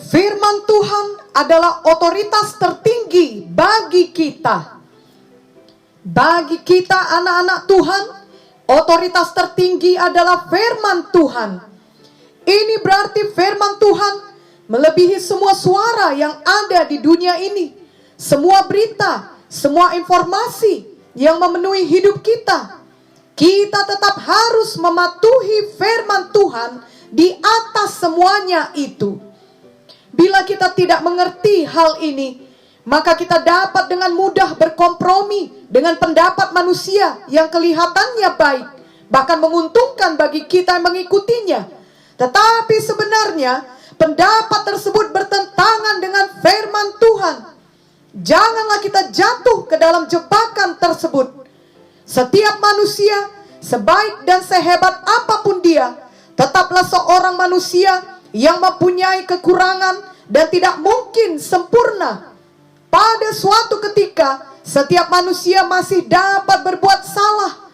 Firman Tuhan adalah otoritas tertinggi bagi kita. Bagi kita anak-anak Tuhan, otoritas tertinggi adalah firman Tuhan. Ini berarti firman Tuhan melebihi semua suara yang ada di dunia ini. Semua berita, semua informasi yang memenuhi hidup kita. Kita tetap harus mematuhi firman Tuhan di atas semuanya itu. Bila kita tidak mengerti hal ini, maka kita dapat dengan mudah berkompromi dengan pendapat manusia yang kelihatannya baik, bahkan menguntungkan bagi kita yang mengikutinya. Tetapi sebenarnya pendapat tersebut bertentangan dengan firman Tuhan. Janganlah kita jatuh ke dalam jebakan tersebut. Setiap manusia, sebaik dan sehebat apapun dia, tetaplah seorang manusia yang mempunyai kekurangan dan tidak mungkin sempurna. Pada suatu ketika, setiap manusia masih dapat berbuat salah.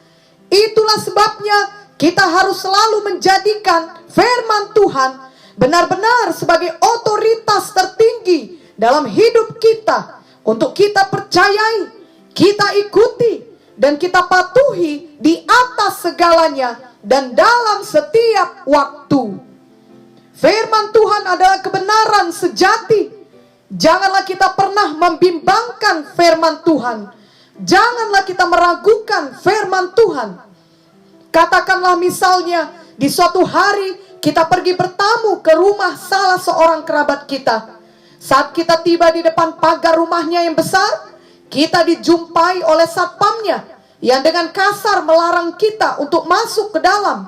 Itulah sebabnya kita harus selalu menjadikan firman Tuhan benar-benar sebagai otoritas tertinggi dalam hidup kita, untuk kita percayai, kita ikuti, dan kita patuhi di atas segalanya dan dalam setiap waktu. Firman Tuhan adalah kebenaran sejati. Janganlah kita pernah membimbangkan firman Tuhan. Janganlah kita meragukan firman Tuhan. Katakanlah misalnya di suatu hari kita pergi bertamu ke rumah salah seorang kerabat kita. Saat kita tiba di depan pagar rumahnya yang besar, kita dijumpai oleh satpamnya yang dengan kasar melarang kita untuk masuk ke dalam.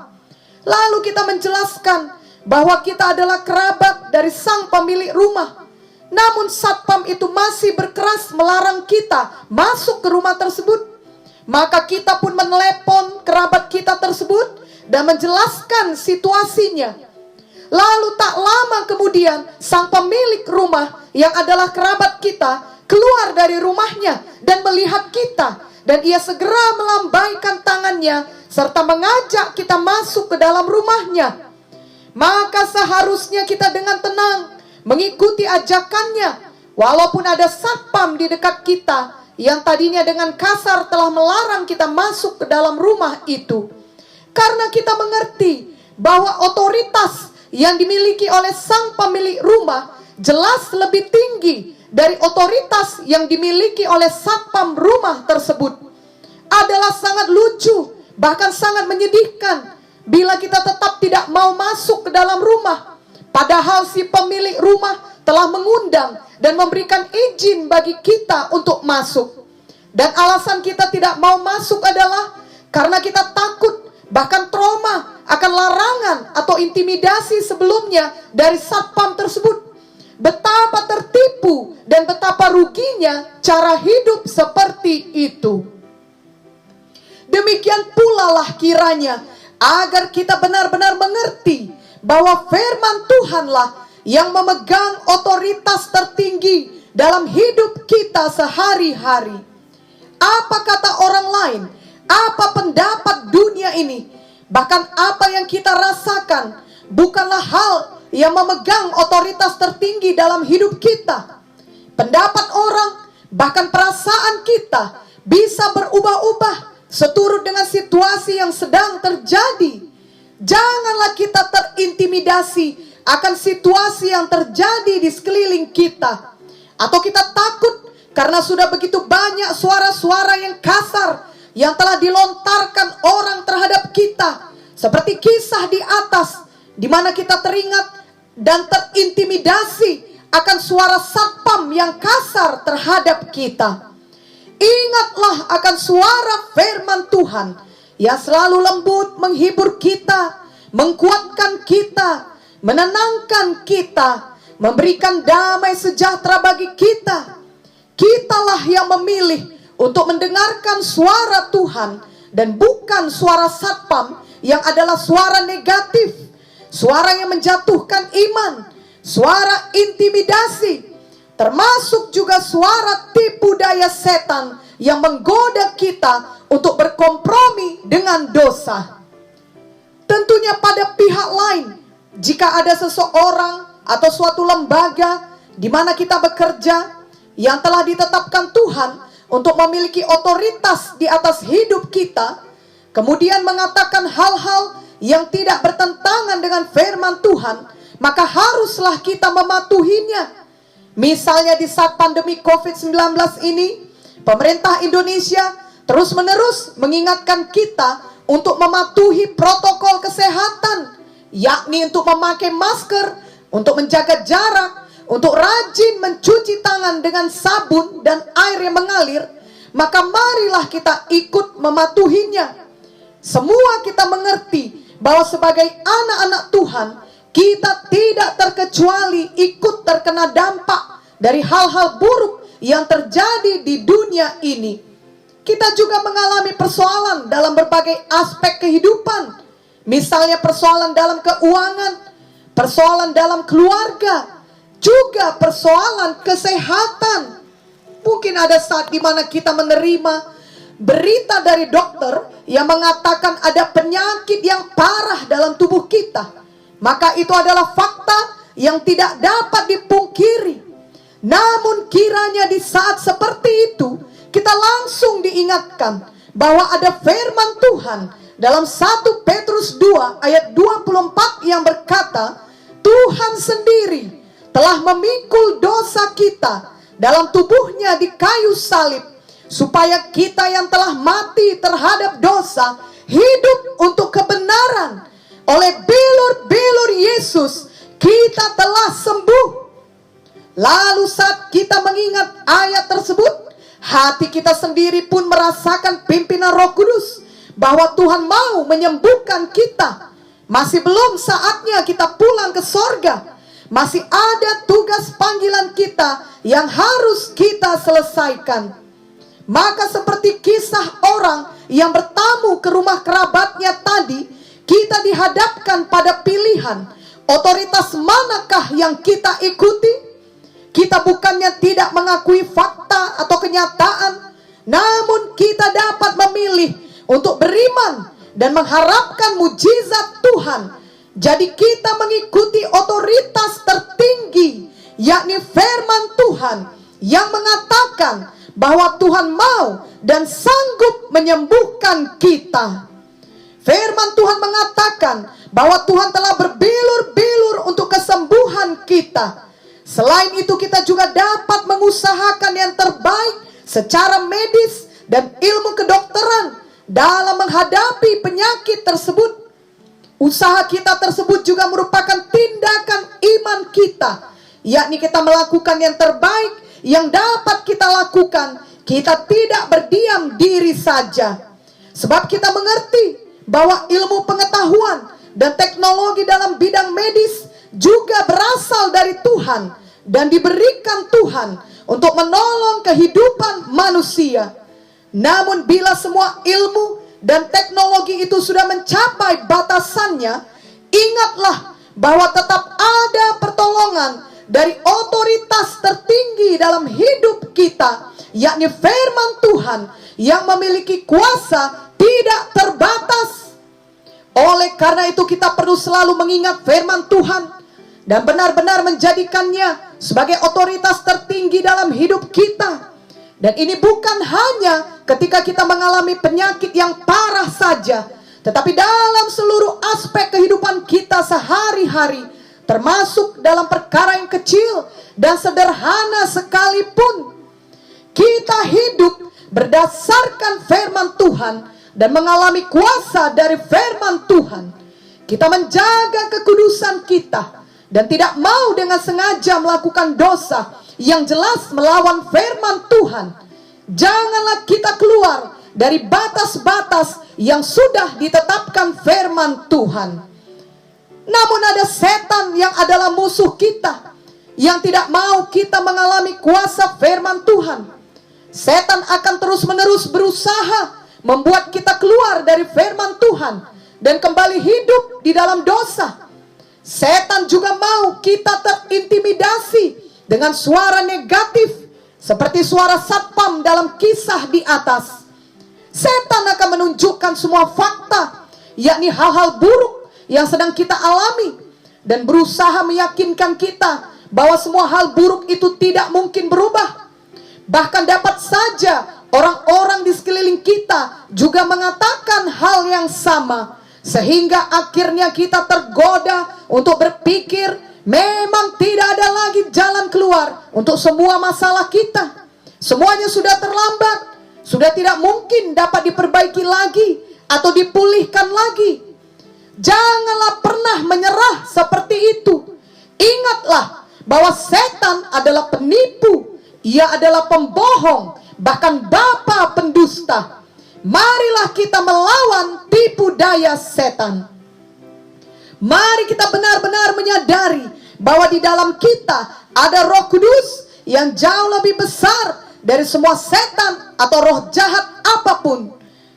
Lalu kita menjelaskan bahwa kita adalah kerabat dari sang pemilik rumah. Namun satpam itu masih berkeras melarang kita masuk ke rumah tersebut. Maka kita pun menelepon kerabat kita tersebut dan menjelaskan situasinya. Lalu tak lama kemudian sang pemilik rumah yang adalah kerabat kita keluar dari rumahnya dan melihat kita. Dan ia segera melambaikan tangannya serta mengajak kita masuk ke dalam rumahnya. Maka seharusnya kita dengan tenang mengikuti ajakannya, walaupun ada satpam di dekat kita yang tadinya dengan kasar telah melarang kita masuk ke dalam rumah itu. Karena kita mengerti bahwa otoritas yang dimiliki oleh sang pemilik rumah jelas lebih tinggi dari otoritas yang dimiliki oleh satpam rumah tersebut. Adalah sangat lucu, bahkan sangat menyedihkan bila kita tetap tidak mau masuk ke dalam rumah, padahal si pemilik rumah telah mengundang dan memberikan izin bagi kita untuk masuk. Dan alasan kita tidak mau masuk adalah karena kita takut, bahkan trauma akan larangan atau intimidasi sebelumnya dari satpam tersebut. Betapa tertipu dan betapa ruginya cara hidup seperti itu. Demikian pula lah kiranya, agar kita benar-benar mengerti bahwa firman Tuhanlah yang memegang otoritas tertinggi dalam hidup kita sehari-hari. Apa kata orang lain, apa pendapat dunia ini, bahkan apa yang kita rasakan, bukanlah hal yang memegang otoritas tertinggi dalam hidup kita. Pendapat orang, bahkan perasaan kita bisa berubah-ubah seturut dengan situasi yang sedang terjadi. Janganlah kita terintimidasi akan situasi yang terjadi di sekeliling kita, atau kita takut karena sudah begitu banyak suara-suara yang kasar yang telah dilontarkan orang terhadap kita, seperti kisah di atas, di mana kita teringat dan terintimidasi akan suara satpam yang kasar terhadap kita. Ingatlah akan suara firman Tuhan yang selalu lembut menghibur kita, menguatkan kita, menenangkan kita, memberikan damai sejahtera bagi kita. Kitalah yang memilih untuk mendengarkan suara Tuhan dan bukan suara satpam yang adalah suara negatif, suara yang menjatuhkan iman, suara intimidasi, termasuk juga suara tipu daya setan yang menggoda kita untuk berkompromi dengan dosa. Tentunya pada pihak lain, jika ada seseorang atau suatu lembaga di mana kita bekerja yang telah ditetapkan Tuhan untuk memiliki otoritas di atas hidup kita, kemudian mengatakan hal-hal yang tidak bertentangan dengan firman Tuhan, maka haruslah kita mematuhinya. Misalnya di saat pandemi COVID-19 ini, pemerintah Indonesia terus-menerus mengingatkan kita untuk mematuhi protokol kesehatan, yakni untuk memakai masker, untuk menjaga jarak, untuk rajin mencuci tangan dengan sabun dan air yang mengalir. Maka marilah kita ikut mematuhinya. Semua kita mengerti bahwa sebagai anak-anak Tuhan, kita tidak terkecuali ikut terkena dampak dari hal-hal buruk yang terjadi di dunia ini. Kita juga mengalami persoalan dalam berbagai aspek kehidupan. Misalnya persoalan dalam keuangan, persoalan dalam keluarga, juga persoalan kesehatan. Mungkin ada saat di mana kita menerima berita dari dokter yang mengatakan ada penyakit yang parah dalam tubuh kita. Maka itu adalah fakta yang tidak dapat dipungkiri. Namun kiranya di saat seperti itu, kita langsung diingatkan bahwa ada firman Tuhan dalam 1 Petrus 2 ayat 24 yang berkata, Tuhan sendiri telah memikul dosa kita dalam tubuhnya di kayu salib, supaya kita yang telah mati terhadap dosa hidup untuk kebenaran. Oleh bilur-bilur Yesus kita telah sembuh. Lalu saat kita mengingat ayat tersebut, hati kita sendiri pun merasakan pimpinan Roh Kudus bahwa Tuhan mau menyembuhkan kita. Masih belum saatnya kita pulang ke sorga. Masih ada tugas panggilan kita yang harus kita selesaikan. Maka seperti kisah orang yang bertamu ke rumah kerabatnya tadi, kita dihadapkan pada pilihan, otoritas manakah yang kita ikuti? Kita bukannya tidak mengakui fakta atau kenyataan, namun kita dapat memilih untuk beriman dan mengharapkan mujizat Tuhan. Jadi kita mengikuti otoritas tertinggi, yakni firman Tuhan yang mengatakan bahwa Tuhan mau dan sanggup menyembuhkan kita. Firman Tuhan mengatakan bahwa Tuhan telah berbilur-bilur untuk kesembuhan kita. Selain itu kita juga dapat mengusahakan yang terbaik secara medis dan ilmu kedokteran dalam menghadapi penyakit tersebut. Usaha kita tersebut juga merupakan tindakan iman kita, yakni kita melakukan yang terbaik yang dapat kita lakukan. Kita tidak berdiam diri saja, sebab kita mengerti bahwa ilmu pengetahuan dan teknologi dalam bidang medis juga berasal dari Tuhan dan diberikan Tuhan untuk menolong kehidupan manusia. Namun bila semua ilmu dan teknologi itu sudah mencapai batasannya, ingatlah bahwa tetap ada pertolongan dari otoritas tertinggi dalam hidup kita, yakni firman Tuhan yang memiliki kuasa tidak terbatas. Oleh karena itu kita perlu selalu mengingat firman Tuhan dan benar-benar menjadikannya sebagai otoritas tertinggi dalam hidup kita. Dan ini bukan hanya ketika kita mengalami penyakit yang parah saja, tetapi dalam seluruh aspek kehidupan kita sehari-hari, termasuk dalam perkara yang kecil dan sederhana sekalipun. Kita hidup berdasarkan firman Tuhan dan mengalami kuasa dari firman Tuhan. Kita menjaga kekudusan kita dan tidak mau dengan sengaja melakukan dosa yang jelas melawan firman Tuhan. Janganlah kita keluar dari batas-batas yang sudah ditetapkan firman Tuhan. Namun ada setan yang adalah musuh kita, yang tidak mau kita mengalami kuasa firman Tuhan. Setan akan terus-menerus berusaha membuat kita keluar dari firman Tuhan dan kembali hidup di dalam dosa. Setan juga mau kita terintimidasi dengan suara negatif, seperti suara satpam dalam kisah di atas. Setan akan menunjukkan semua fakta, yakni hal-hal buruk yang sedang kita alami. dan berusaha meyakinkan kita bahwa semua hal buruk itu tidak mungkin berubah. Bahkan dapat saja orang-orang di sekeliling kita juga mengatakan hal yang sama, sehingga akhirnya kita tergoda untuk berpikir memang tidak ada lagi jalan keluar untuk semua masalah kita. Semuanya sudah terlambat, sudah tidak mungkin dapat diperbaiki lagi atau dipulihkan lagi. Janganlah pernah menyerah seperti itu. Ingatlah bahwa setan adalah penipu, ia adalah pembohong, bahkan bapa pendusta. Marilah kita melawan tipu daya setan. Mari kita benar-benar menyadari bahwa di dalam kita ada Roh Kudus yang jauh lebih besar dari semua setan atau roh jahat apapun.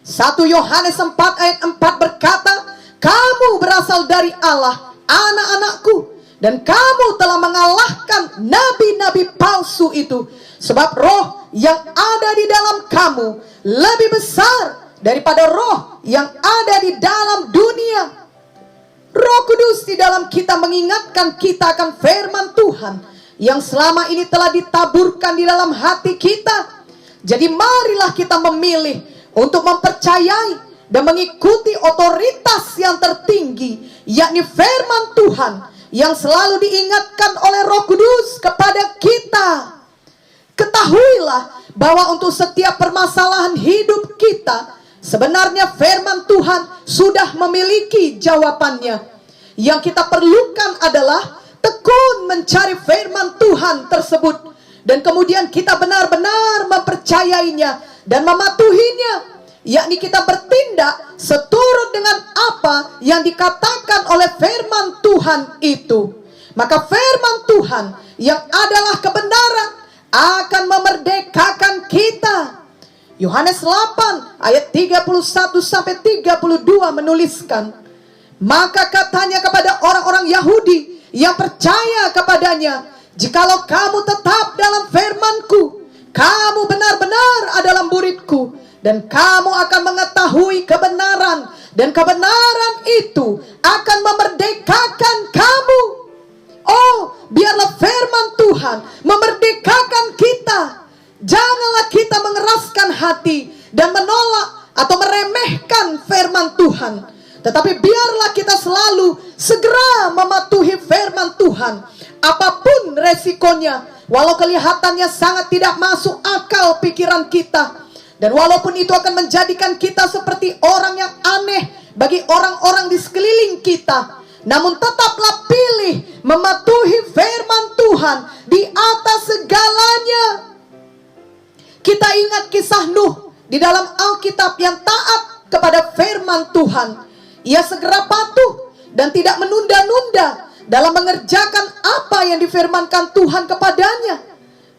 1 Yohanes 4 ayat 4 berkata, kamu berasal dari Allah, anak-anakku, dan kamu telah mengalahkan nabi-nabi palsu itu, sebab roh yang ada di dalam kamu lebih besar daripada roh yang ada di dalam dunia. Roh Kudus di dalam kita mengingatkan kita akan firman Tuhan yang selama ini telah ditaburkan di dalam hati kita. Jadi marilah kita memilih untuk mempercayai dan mengikuti otoritas yang tertinggi, yakni firman Tuhan yang selalu diingatkan oleh Roh Kudus kepada kita. Ketahuilah bahwa untuk setiap permasalahan hidup kita, sebenarnya firman Tuhan sudah memiliki jawabannya. Yang kita perlukan adalah tekun mencari firman Tuhan tersebut, dan kemudian kita benar-benar mempercayainya dan mematuhinya, yakni kita bertindak seturut dengan apa yang dikatakan oleh firman Tuhan itu. Maka firman Tuhan yang adalah kebenaran akan memerdekakan kita. Yohanes 8 ayat 31 sampai 32 menuliskan, maka katanya kepada orang-orang Yahudi yang percaya kepadanya, jikalau kamu tetap dalam firman-Ku, kamu benar-benar adalah murid-Ku, dan kamu akan mengetahui kebenaran, dan kebenaran itu akan memerdekakan kamu. Oh, biarlah firman Tuhan memerdekakan kita. Janganlah kita mengeraskan hati dan menolak atau meremehkan firman Tuhan, tetapi biarlah kita selalu segera mematuhi firman Tuhan, apapun resikonya, walau kelihatannya sangat tidak masuk akal pikiran kita, dan walaupun itu akan menjadikan kita seperti orang yang aneh bagi orang-orang di sekeliling kita, namun tetaplah pilih mematuhi firman Tuhan di atas segalanya. Kita ingat kisah Nuh di dalam Alkitab yang taat kepada firman Tuhan. Ia segera patuh dan tidak menunda-nunda dalam mengerjakan apa yang difirmankan Tuhan kepadanya.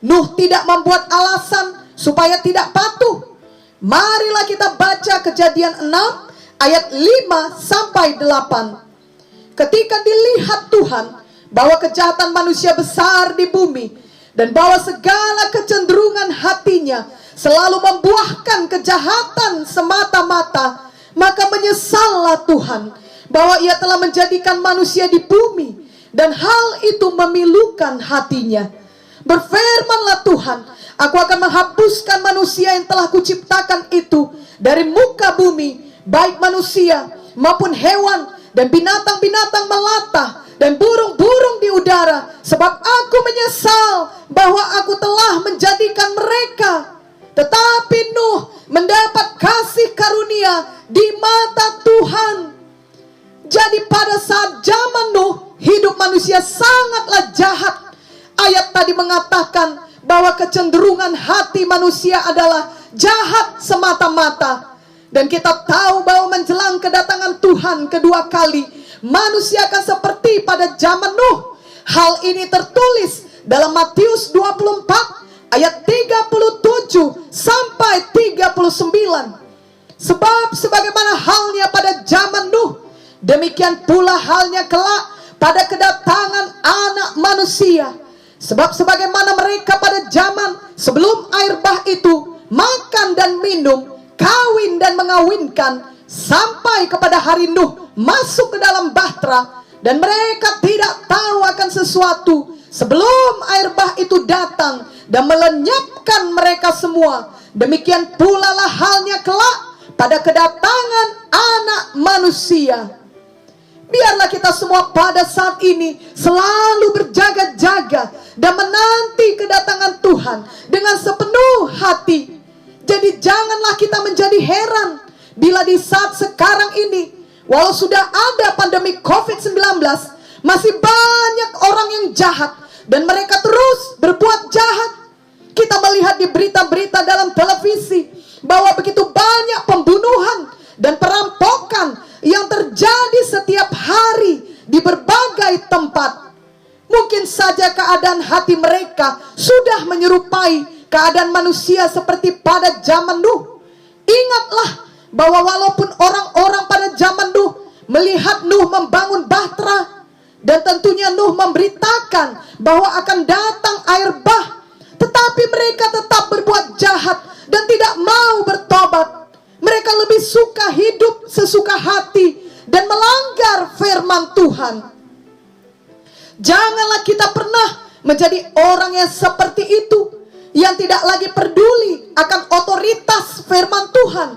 Nuh tidak membuat alasan supaya tidak patuh. Marilah kita baca Kejadian 6 ayat 5 sampai 8. Ketika dilihat Tuhan bahwa kejahatan manusia besar di bumi, dan bahwa segala kecenderungan hatinya selalu membuahkan kejahatan semata-mata, maka menyesallah Tuhan bahwa ia telah menjadikan manusia di bumi, dan hal itu memilukan hatinya. Berfirmanlah Tuhan, aku akan menghapuskan manusia yang telah kuciptakan itu dari muka bumi, baik manusia maupun hewan, dan binatang-binatang melata, dan burung-burung di udara, sebab aku menyesal bahwa aku telah menjadikan mereka. Tetapi Nuh mendapat kasih karunia di mata Tuhan. Jadi pada saat zaman Nuh, hidup manusia sangatlah jahat. Ayat tadi mengatakan bahwa kecenderungan hati manusia adalah jahat semata-mata. Dan kita tahu bahwa menjelang kedatangan Tuhan kedua kali, manusia akan seperti pada zaman Nuh. Hal ini tertulis dalam Matius 24 ayat 37 sampai 39. Sebab sebagaimana halnya pada zaman Nuh, demikian pula halnya kelak pada kedatangan Anak Manusia. Sebab sebagaimana mereka pada zaman sebelum air bah itu makan dan minum, kawin dan mengawinkan, sampai kepada hari Nuh masuk ke dalam bahtera, dan mereka tidak tahu akan sesuatu sebelum air bah itu datang dan melenyapkan mereka semua. Demikian pula lah halnya kelak pada kedatangan Anak Manusia. Biarlah kita semua pada saat ini selalu berjaga-jaga dan menanti kedatangan Tuhan dengan sepenuh hati. Jadi janganlah kita menjadi heran bila di saat sekarang ini, walau sudah ada pandemi COVID-19, masih banyak orang yang jahat dan mereka terus berbuat jahat. Kita melihat di berita-berita dalam televisi bahwa begitu banyak pembunuhan dan perampokan yang terjadi setiap hari di berbagai tempat. Mungkin saja keadaan hati mereka sudah menyerupai keadaan manusia seperti pada zaman Nuh. Ingatlah bahwa walaupun orang-orang pada zaman Nuh melihat Nuh membangun bahtera, dan tentunya Nuh memberitakan bahwa akan datang air bah, tetapi mereka tetap berbuat jahat dan tidak mau bertobat. Mereka lebih suka hidup sesuka hati dan melanggar firman Tuhan. Janganlah kita pernah menjadi orang yang seperti itu, yang tidak lagi peduli akan otoritas firman Tuhan.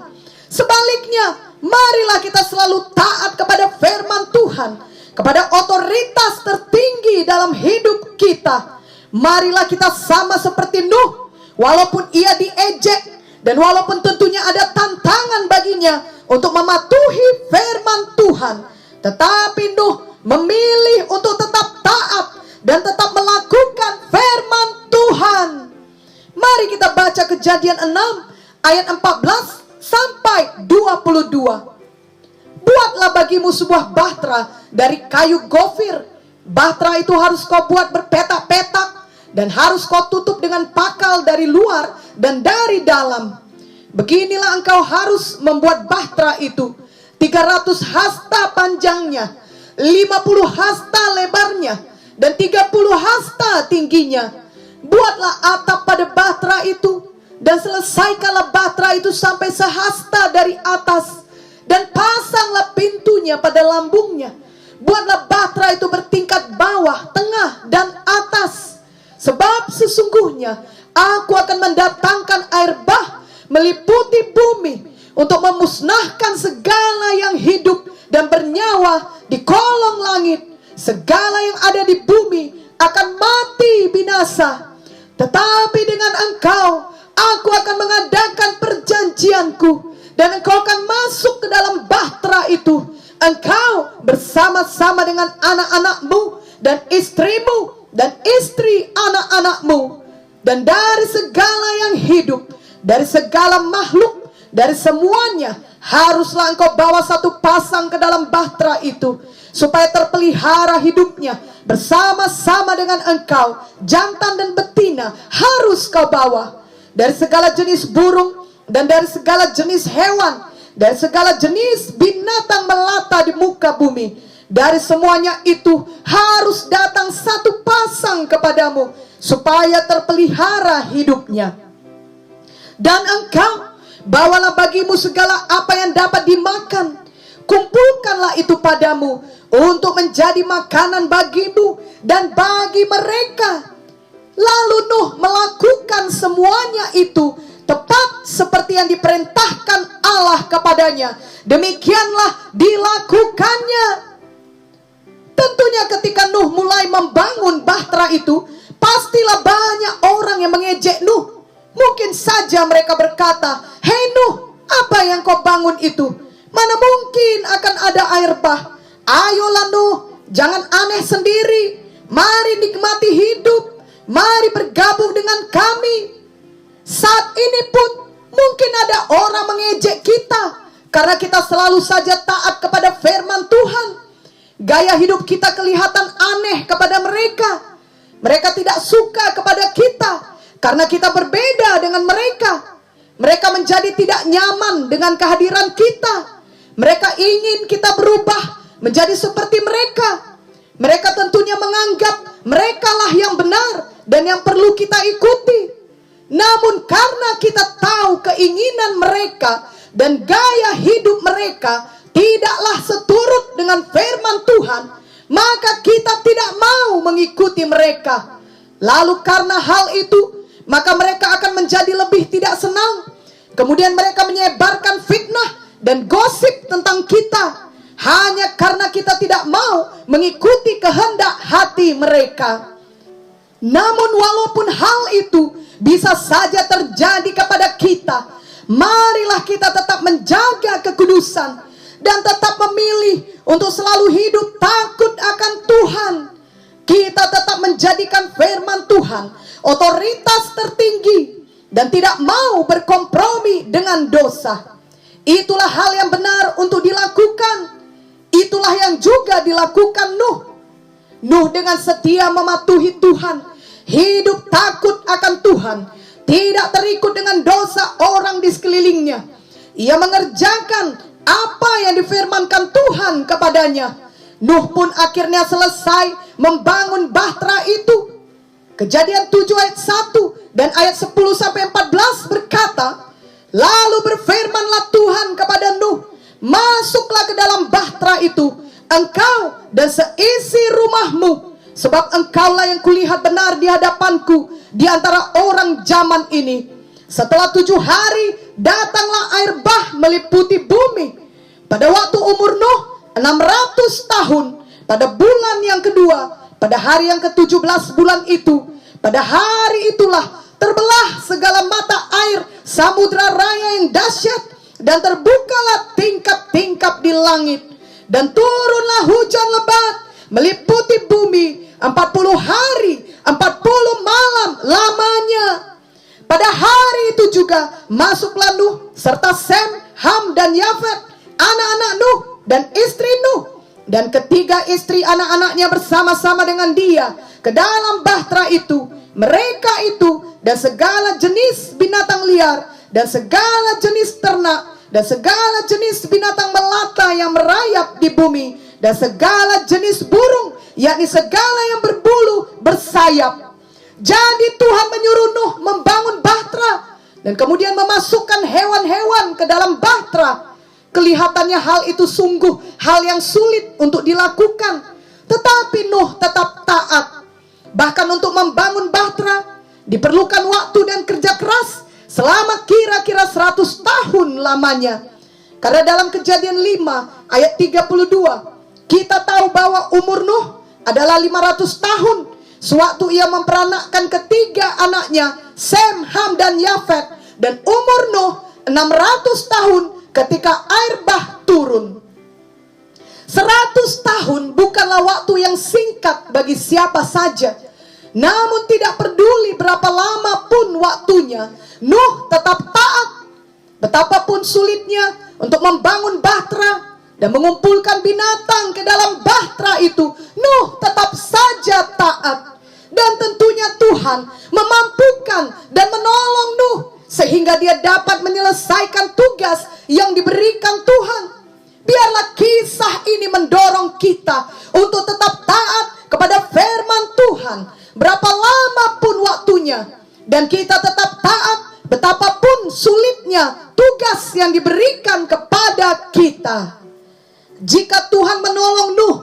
Sebaliknya, marilah kita selalu taat kepada firman Tuhan, kepada otoritas tertinggi dalam hidup kita. Marilah kita sama seperti Nuh, walaupun ia diejek, dan walaupun tentunya ada tantangan baginya untuk mematuhi firman Tuhan, tetapi Nuh memilih untuk tetap taat dan tetap melakukan firman Tuhan. Mari kita baca Kejadian 6 ayat 14 sampai 22. Buatlah bagimu sebuah bahtera dari kayu gofir. Bahtera itu harus kau buat berpetak-petak dan harus kau tutup dengan pakal dari luar dan dari dalam. Beginilah engkau harus membuat bahtera itu. 300 hasta panjangnya, 50 hasta lebarnya, dan 30 hasta tingginya. Buatlah atap pada bahtera itu, dan selesaikanlah bahtera itu sampai sehasta dari atas, dan pasanglah pintunya pada lambungnya. Buatlah bahtera itu bertingkat bawah, tengah, dan atas. Sebab sesungguhnya aku akan mendatangkan air bah meliputi bumi untuk memusnahkan segala yang hidup dan bernyawa di kolong langit. Segala yang ada di bumi akan mati binasa. Tetapi dengan engkau aku akan mengadakan perjanjianku, dan engkau akan masuk ke dalam bahtera itu, engkau bersama-sama dengan anak-anakmu dan istrimu dan istri anak-anakmu. Dan dari segala yang hidup, dari segala makhluk, dari semuanya haruslah engkau bawa satu pasang ke dalam bahtera itu, supaya terpelihara hidupnya bersama-sama dengan engkau. Jantan dan betina harus kau bawa. Dari segala jenis burung dan dari segala jenis hewan, dari segala jenis binatang melata di muka bumi, dari semuanya itu harus datang satu pasang kepadamu, supaya terpelihara hidupnya. Dan engkau bawalah bagimu segala apa yang dapat dimakan. Kumpulkanlah itu padamu untuk menjadi makanan bagimu dan bagi mereka. Lalu Nuh melakukan semuanya itu tepat seperti yang diperintahkan Allah kepadanya. Demikianlah dilakukannya. Tentunya ketika Nuh mulai membangun bahtera itu, pastilah banyak orang yang mengejek Nuh. Mungkin saja mereka berkata, "Hei Nuh, apa yang kau bangun itu? Mana mungkin akan ada air bah? Ayolah Nuh, jangan aneh sendiri. Mari nikmati hidup. Mari bergabung dengan kami." Saat ini pun mungkin ada orang mengejek kita karena kita selalu saja taat kepada firman Tuhan. Gaya hidup kita kelihatan aneh kepada mereka. Mereka tidak suka kepada kita karena kita berbeda dengan mereka. Mereka menjadi tidak nyaman dengan kehadiran kita. Mereka ingin kita berubah menjadi seperti mereka. Mereka tentunya menganggap merekalah yang benar dan yang perlu kita ikuti. Namun karena kita tahu keinginan mereka dan gaya hidup mereka tidaklah seturut dengan firman Tuhan, maka kita tidak mau mengikuti mereka. Lalu karena hal itu, maka mereka akan menjadi lebih tidak senang. Kemudian mereka menyebarkan fitnah dan gosip tentang kita, hanya karena kita tidak mau mengikuti kehendak hati mereka. Namun walaupun hal itu bisa saja terjadi kepada kita, marilah kita tetap menjaga kekudusan dan tetap memilih untuk selalu hidup takut akan Tuhan. Kita tetap menjadikan firman Tuhan otoritas tertinggi dan tidak mau berkompromi dengan dosa. Itulah hal yang benar untuk dilakukan. Itulah yang juga dilakukan Nuh. Nuh dengan setia mematuhi Tuhan, hidup takut akan Tuhan, tidak terikut dengan dosa orang di sekelilingnya. Ia mengerjakan apa yang difirmankan Tuhan kepadanya. Nuh pun akhirnya selesai membangun bahtera itu. Kejadian 7 ayat 1 dan ayat 10 sampai 14 berkata, lalu berfirmanlah Tuhan kepada Nuh, masuklah ke dalam bahtera itu, engkau dan seisi rumahmu, sebab engkaulah yang kulihat benar di hadapanku di antara orang zaman ini. Setelah 7 hari datanglah air bah meliputi bumi. Pada waktu umur Nuh 600 tahun, pada bulan yang kedua, pada hari yang ke-17 bulan itu, pada hari itulah terbelah segala mata air samudra raya yang dahsyat, dan terbukalah tingkap-tingkap di langit, dan turunlah hujan lebat meliputi bumi 40 hari 40 malam lamanya. Pada hari itu juga masuklah Nuh serta Sem, Ham dan Yafet, anak-anak Nuh dan istri Nuh, dan ketiga istri anak-anaknya bersama-sama dengan dia ke dalam bahtera itu. Mereka itu dan segala jenis binatang liar, dan segala jenis ternak, dan segala jenis binatang melata yang merayap di bumi, dan segala jenis burung, yakni segala yang berbulu bersayap. Jadi Tuhan menyuruh Nuh membangun bahtera, dan kemudian memasukkan hewan-hewan ke dalam bahtera. Kelihatannya hal itu sungguh hal yang sulit untuk dilakukan, tetapi Nuh tetap taat. Bahkan untuk membangun bahtera diperlukan waktu dan kerja keras selama kira-kira 100 tahun lamanya. Karena dalam Kejadian 5 ayat 32 kita tahu bahwa umur Nuh adalah 500 tahun sewaktu ia memperanakkan ketiga anaknya Sem, Ham dan Yafet, dan umur Nuh 600 tahun ketika air bah turun. 100 tahun bukanlah waktu yang singkat bagi siapa saja. Namun tidak peduli berapa lama pun waktunya, Nuh tetap taat. Betapapun sulitnya untuk membangun bahtera dan mengumpulkan binatang ke dalam bahtera itu, Nuh tetap saja taat. Dan tentunya Tuhan memampukan dan menolong Nuh sehingga dia dapat menyelesaikan tugas yang diberikan Tuhan. Biarlah kisah ini mendorong kita untuk tetap taat kepada firman Tuhan, berapa lama pun waktunya, dan kita tetap taat betapapun sulitnya tugas yang diberikan kepada kita. Jika Tuhan menolong Nuh,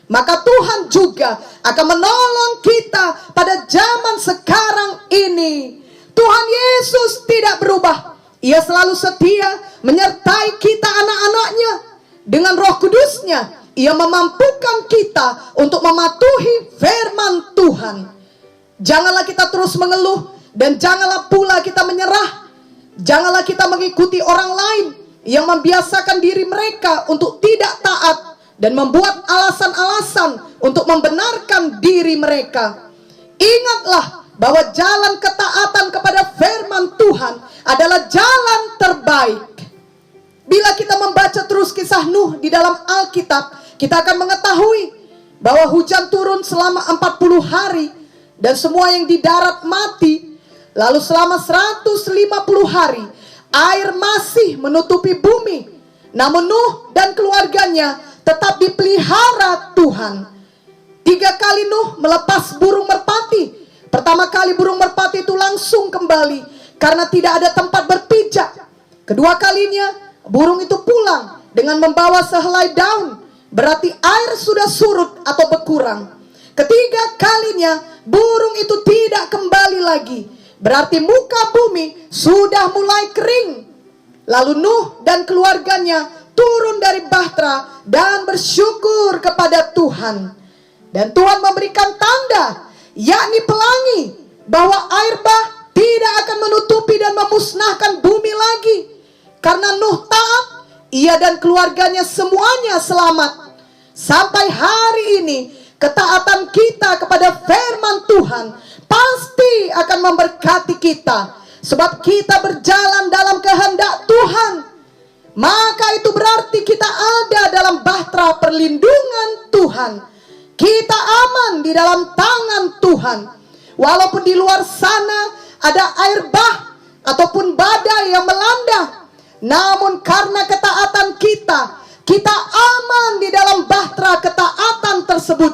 maka Tuhan juga akan menolong kita pada zaman sekarang ini. Tuhan Yesus tidak berubah. Ia selalu setia menyertai kita anak-anaknya. Dengan Roh Kudusnya, Ia memampukan kita untuk mematuhi firman Tuhan. Janganlah kita terus mengeluh, dan janganlah pula kita menyerah. Janganlah kita mengikuti orang lain yang membiasakan diri mereka untuk tidak taat dan membuat alasan-alasan untuk membenarkan diri mereka. Ingatlah bahwa jalan ketaatan kepada firman Tuhan adalah jalan terbaik. Bila kita membaca terus kisah Nuh di dalam Alkitab, kita akan mengetahui bahwa hujan turun selama 40 hari dan semua yang di darat mati. Lalu selama 150 hari air masih menutupi bumi, namun Nuh dan keluarganya tetap dipelihara Tuhan. 3 kali Nuh melepas burung merpati. Pertama kali burung merpati itu langsung kembali karena tidak ada tempat berpijak. Kedua kalinya burung itu pulang dengan membawa sehelai daun. berarti air sudah surut atau berkurang. Ketiga kalinya burung itu tidak kembali lagi, berarti muka bumi sudah mulai kering. Lalu Nuh dan keluarganya turun dari bahtera dan bersyukur kepada Tuhan. Dan Tuhan memberikan tanda, yakni pelangi, bahwa air bah tidak akan menutupi dan memusnahkan bumi lagi. Karena Nuh taat, ia dan keluarganya semuanya selamat. Sampai hari ini, ketaatan kita kepada firman Tuhan pasti akan memberkati kita. Sebab kita berjalan dalam kehendak Tuhan. Maka itu berarti kita ada dalam bahtera perlindungan Tuhan. Kita aman di dalam tangan Tuhan. Walaupun di luar sana ada air bah ataupun badai yang melanda, namun karena ketaatan kita, kita aman di dalam bahtera ketaatan tersebut.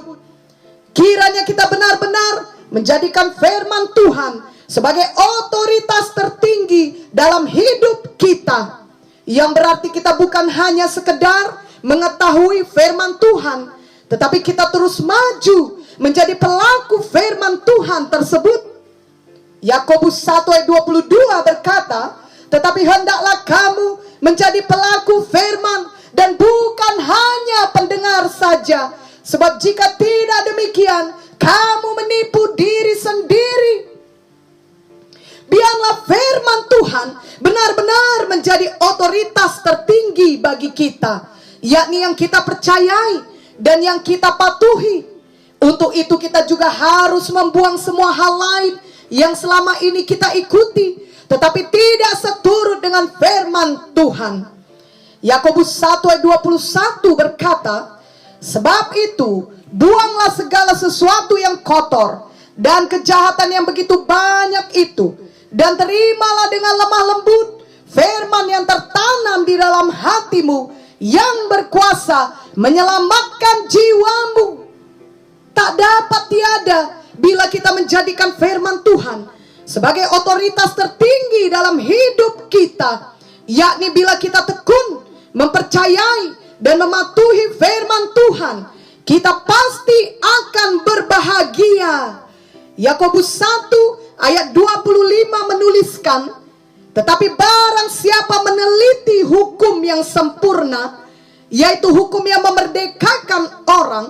Kiranya kita benar-benar menjadikan firman Tuhan sebagai otoritas tertinggi dalam hidup kita. Yang berarti kita bukan hanya sekedar mengetahui firman Tuhan, tetapi kita terus maju menjadi pelaku firman Tuhan tersebut. Yakobus 1 ayat 22 berkata, tetapi hendaklah kamu menjadi pelaku firman dan bukan hanya pendengar saja. Sebab jika tidak demikian, kamu menipu diri sendiri. Biarlah firman Tuhan benar-benar menjadi otoritas tertinggi bagi kita, yakni yang kita percayai dan yang kita patuhi. Untuk itu kita juga harus membuang semua hal lain yang selama ini kita ikuti, tetapi tidak seturut dengan firman Tuhan. Yakobus 1 ayat 21 berkata, sebab itu buanglah segala sesuatu yang kotor dan kejahatan yang begitu banyak itu, dan terimalah dengan lemah lembut firman yang tertanam di dalam hatimu, yang berkuasa menyelamatkan jiwamu. Tak dapat tiada bila kita menjadikan firman Tuhan sebagai otoritas tertinggi dalam hidup kita, yakni bila kita tekun mempercayai dan mematuhi firman Tuhan, kita pasti akan berbahagia. Yakobus 1 ayat 25 menuliskan, tetapi barang siapa meneliti hukum yang sempurna, yaitu hukum yang memerdekakan orang,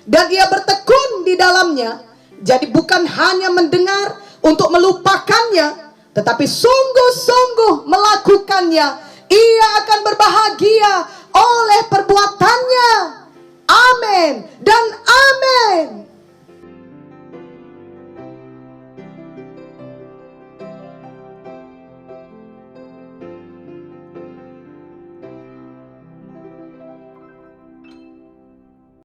dan ia bertekun di dalamnya, jadi bukan hanya mendengar untuk melupakannya, tetapi sungguh-sungguh melakukannya, ia akan berbahagia oleh perbuatannya. Amin.